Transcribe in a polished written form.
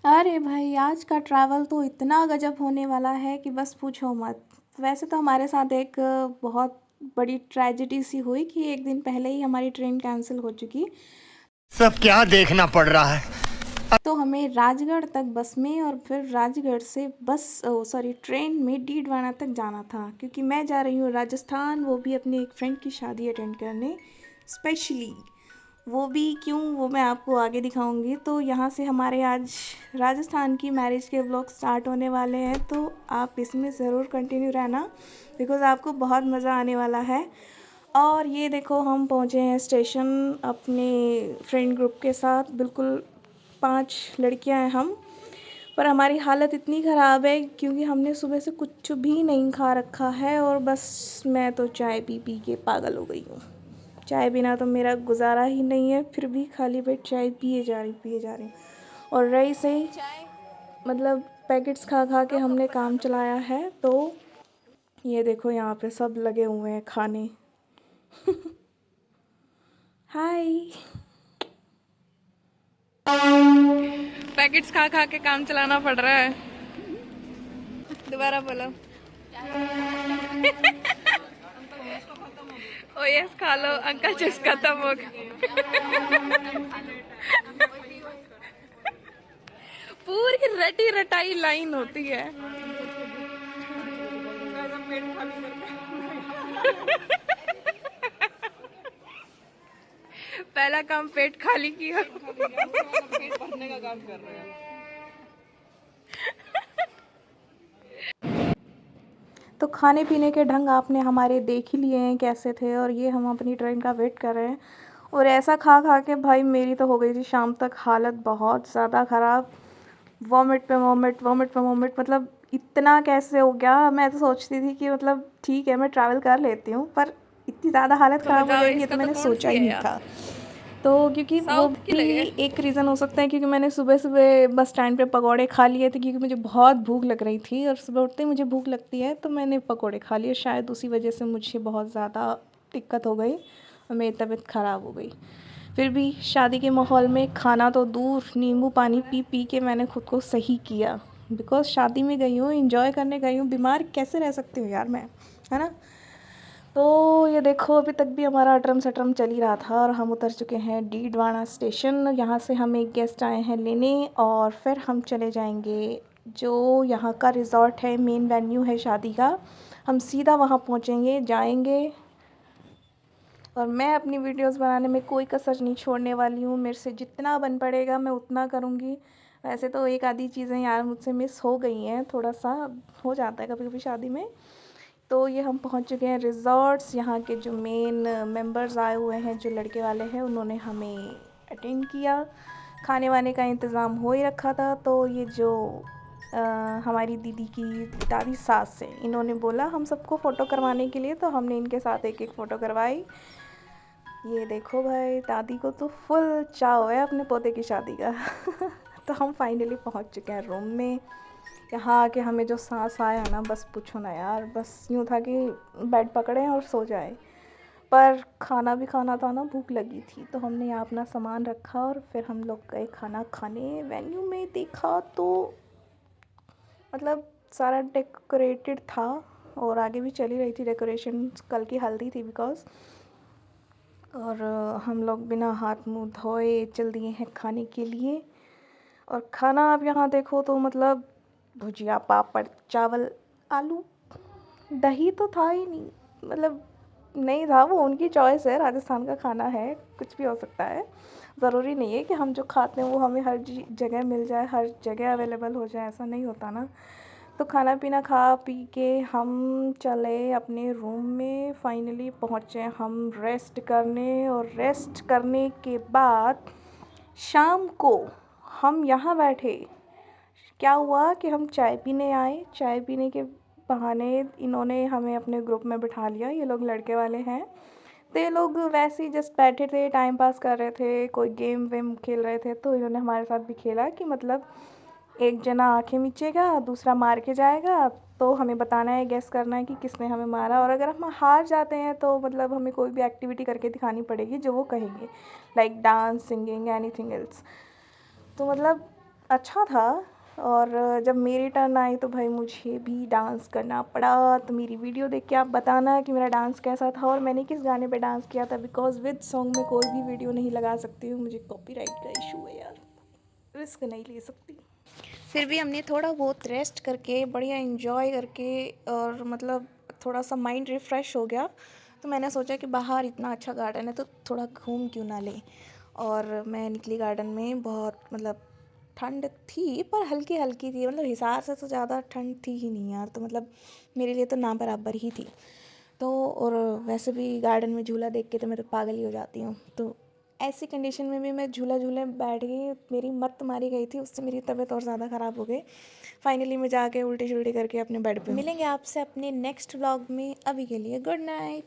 अरे भाई आज का ट्रैवल तो इतना गजब होने वाला है कि बस पूछो मत। वैसे तो हमारे साथ एक बहुत बड़ी ट्रेजेडी सी हुई कि एक दिन पहले ही हमारी ट्रेन कैंसिल हो चुकी। सब क्या देखना पड़ रहा है। तो हमें राजगढ़ तक बस में और फिर राजगढ़ से ट्रेन में डीडवाना तक जाना था, क्योंकि मैं जा रही हूँ राजस्थान, वो भी अपनी एक फ्रेंड की शादी अटेंड करने स्पेशली। वो भी क्यों, वो मैं आपको आगे दिखाऊंगी। तो यहाँ से हमारे आज राजस्थान की मैरिज के व्लॉग स्टार्ट होने वाले हैं, तो आप इसमें ज़रूर कंटिन्यू रहना बिकॉज़ आपको बहुत मज़ा आने वाला है। और ये देखो हम पहुँचे हैं स्टेशन अपने फ्रेंड ग्रुप के साथ। बिल्कुल 5 लड़कियां हैं हम, पर हमारी हालत इतनी ख़राब है क्योंकि हमने सुबह से कुछ भी नहीं खा रखा है और बस मैं तो चाय पी पी के पागल हो गई हूँ। चाय बिना तो मेरा गुजारा ही नहीं है, फिर भी खाली पेट चाय पिए जा रही हूँ। और रही सही मतलब पैकेट्स खा खा के हमने काम चलाया है। तो ये देखो यहाँ पे सब लगे हुए हैं खाने। हाय। पैकेट्स खा खा के काम चलाना पड़ रहा है। दोबारा बोलो। ओ यस खा लो अंकल, चिप्स खत्म हो गया। पूरी रटी रटाई लाइन होती है। पहला काम पेट खाली किया, पेट भरने का काम कर रहे हैं। तो खाने पीने के ढंग आपने हमारे देख ही लिए हैं कैसे थे, और ये हम अपनी ट्रेन का वेट कर रहे हैं। और ऐसा खा खा के भाई मेरी तो हो गई थी शाम तक हालत बहुत ज़्यादा ख़राब। वॉमिट पे वॉमिट, वॉमिट पे वॉमिट, मतलब इतना कैसे हो गया। मैं तो सोचती थी कि मतलब ठीक है मैं ट्रैवल कर लेती हूँ, पर इतनी ज़्यादा हालत ख़राब हो जाएगी ये तो मैंने सोचा ही नहीं था। तो क्योंकि वो भी एक रीज़न हो सकता है क्योंकि मैंने सुबह सुबह बस स्टैंड पे पकौड़े खा लिए थे, क्योंकि मुझे बहुत भूख लग रही थी और सुबह उठते ही मुझे भूख लगती है, तो मैंने पकौड़े खा लिए। शायद उसी वजह से मुझे बहुत ज़्यादा दिक्कत हो गई और मेरी तबीयत ख़राब हो गई। फिर भी शादी के माहौल में खाना तो दूर, नींबू पानी पी पी के मैंने खुद को सही किया। बिकॉज़ शादी में गई हूँ, एंजॉय करने गई हूँ, बीमार कैसे रह सकती हूँ यार मैं, है ना। तो ये देखो अभी तक भी हमारा अटरम सटरम चल ही रहा था और हम उतर चुके हैं डीडवाना स्टेशन। यहाँ से हम एक गेस्ट आए हैं लेने और फिर हम चले जाएंगे जो यहाँ का रिज़ॉर्ट है, मेन वेन्यू है शादी का। हम सीधा वहाँ पहुँचेंगे, जाएंगे। और मैं अपनी वीडियोस बनाने में कोई कसर नहीं छोड़ने वाली हूँ। मेरे से जितना बन पड़ेगा मैं उतना करूँगी। वैसे तो एक आधी चीज़ें यार मुझसे मिस हो गई हैं, थोड़ा सा हो जाता है कभी कभी शादी में। तो ये हम पहुंच चुके हैं रिज़ॉर्ट्स। यहाँ के जो मेन मेंबर्स आए हुए हैं, जो लड़के वाले हैं, उन्होंने हमें अटेंड किया। खाने वाने का इंतज़ाम हो ही रखा था। तो ये जो हमारी दीदी की दादी सास है, इन्होंने बोला हम सबको फ़ोटो करवाने के लिए, तो हमने इनके साथ एक एक फ़ोटो करवाई। ये देखो भाई, दादी को तो फुल चाव है अपने पोते की शादी का। तो हम फाइनली पहुंच चुके हैं रूम में। यहाँ आके हमें जो सांस आया ना, बस पूछो ना यार, बस यूँ था कि बेड पकड़े और सो जाए। पर खाना भी खाना था ना, भूख लगी थी, तो हमने यहाँ अपना सामान रखा और फिर हम लोग गए खाना खाने। वेन्यू में देखा तो मतलब सारा डेकोरेटेड था और आगे भी चली रही थी डेकोरेशन। कल की हल्दी थी बिकॉज़। और हम लोग बिना हाथ मुंह धोए चल दिए हैं खाने के लिए। और खाना आप यहाँ देखो तो मतलब भुजिया, पापड़, चावल, आलू, दही तो था ही नहीं, मतलब नहीं था। वो उनकी चॉइस है, राजस्थान का खाना है, कुछ भी हो सकता है। ज़रूरी नहीं है कि हम जो खाते हैं वो हमें हर जगह मिल जाए, हर जगह अवेलेबल हो जाए, ऐसा नहीं होता ना। तो खाना पीना खा पी के हम चले अपने रूम में। फाइनली पहुँचे हम रेस्ट करने, और रेस्ट करने के बाद शाम को हम यहाँ बैठे। क्या हुआ कि हम चाय पीने आए। चाय पीने के बहाने इन्होंने हमें अपने ग्रुप में बिठा लिया। ये लोग लड़के वाले हैं, तो ये लोग वैसे ही जस्ट बैठे थे, टाइम पास कर रहे थे, कोई गेम वेम खेल रहे थे। तो इन्होंने हमारे साथ भी खेला कि मतलब एक जना आंखें मीचेगा, दूसरा मार के जाएगा, तो हमें बताना है, गेस करना है कि किसने हमें मारा। और अगर हम हार जाते हैं तो मतलब हमें कोई भी एक्टिविटी करके दिखानी पड़ेगी जो वो कहेंगे, like dance, singing, anything else. तो मतलब अच्छा था। और जब मेरी टर्न आई तो भाई मुझे भी डांस करना पड़ा। तो मेरी वीडियो देख के आप बताना कि मेरा डांस कैसा था और मैंने किस गाने पे डांस किया था, बिकॉज़ विद सॉन्ग में कोई भी वीडियो नहीं लगा सकती हूँ, मुझे कॉपीराइट का इशू है यार, रिस्क नहीं ले सकती। फिर भी हमने थोड़ा बहुत रेस्ट करके बढ़िया एंजॉय करके और मतलब थोड़ा सा माइंड रिफ़्रेश हो गया। तो मैंने सोचा कि बाहर इतना अच्छा गार्डन है तो थोड़ा घूम क्यों ना लें। और मैं निकली गार्डन में, बहुत मतलब ठंड थी पर हल्की हल्की थी, मतलब हिसार से तो ज़्यादा ठंड थी ही नहीं यार, तो मतलब मेरे लिए तो ना बराबर ही थी। तो और वैसे भी गार्डन में झूला देख के तो मैं तो पागल ही हो जाती हूँ। तो ऐसी कंडीशन में भी मैं झूला झूले बैठ गई, मेरी मत्त मारी गई थी, उससे मेरी तबीयत और ज़्यादा ख़राब हो गई। फाइनली मैं जाके उल्टी शुल्टी करके अपने बेड पे मिलेंगे आपसे अपने नेक्स्ट व्लॉग में। अभी के लिए गुड नाइट।